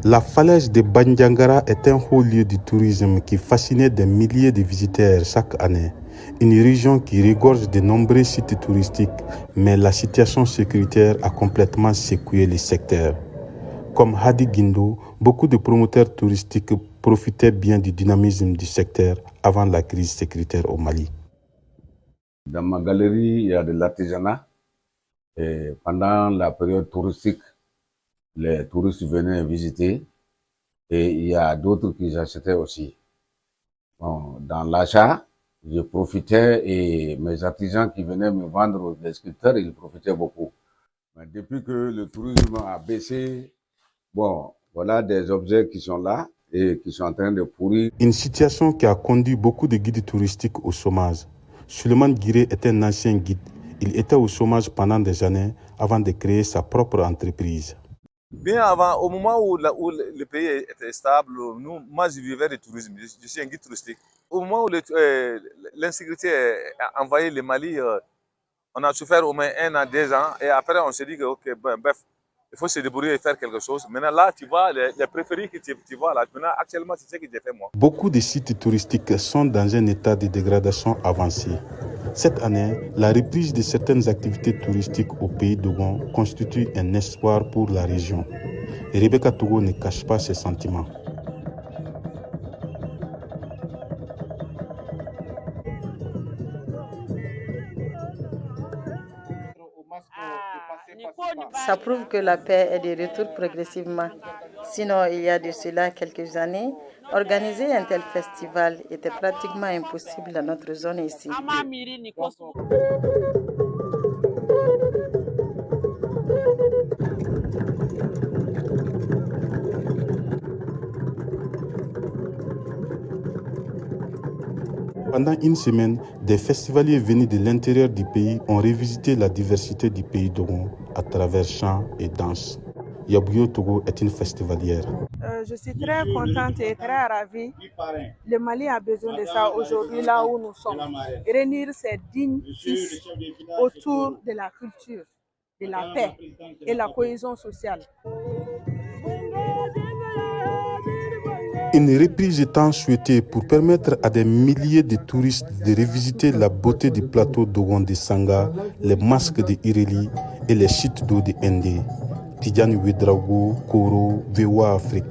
La falaise de Bandiangara est un haut lieu du tourisme qui fascinait des milliers de visiteurs chaque année. Une région qui regorge de nombreux sites touristiques, mais la situation sécuritaire a complètement secoué le secteur. Comme Hadi Guindo, beaucoup de promoteurs touristiques profitaient bien du dynamisme du secteur avant la crise sécuritaire au Mali. Dans ma galerie, il y a de l'artisanat. Et pendant la période touristique, les touristes venaient visiter et il y a d'autres qui achetaient aussi. Bon, dans l'achat, je profitais et mes artisans qui venaient me vendre des sculpteurs, ils profitaient beaucoup. Mais depuis que le tourisme a baissé, bon, voilà des objets qui sont là et qui sont en train de pourrir. Une situation qui a conduit beaucoup de guides touristiques au chômage. Suleiman Guiré est un ancien guide. Il était au chômage pendant des années avant de créer sa propre entreprise. Bien avant, au moment où le pays était stable, moi je vivais du tourisme, je suis un guide touristique. Au moment où l'insécurité a envahi le Mali, on a souffert au moins 1 an, 2 ans, et après on s'est dit que ok, bref, il faut se débrouiller et faire quelque chose. Maintenant là, tu vois, les préférés que tu vois là, maintenant actuellement c'est ce que j'ai fait moi. Beaucoup de sites touristiques sont dans un état de dégradation avancé. Cette année, la reprise de certaines activités touristiques au pays d'Ogon constitue un espoir pour la région. Rebecca Togo ne cache pas ses sentiments. Ça prouve que la paix est de retour progressivement. Sinon, il y a de cela quelques années, organiser un tel festival était pratiquement impossible dans notre zone ici. Pendant une semaine, des festivaliers venus de l'intérieur du pays ont revisité la diversité du pays d'Ogon à travers chants et danses. Yabouyo Togo est une festivalière. Je suis très contente et très ravie. Le Mali a besoin de ça aujourd'hui, là où nous sommes. Réunir ses dignes fils autour de la culture, de la paix et la cohésion sociale. Une reprise étant souhaitée pour permettre à des milliers de touristes de revisiter la beauté du plateau d'Ogon de Sanga, les masques de Ireli et les chutes d'eau de Ndé. Tidjane Ouedraogo, Koro, VOA Afrique.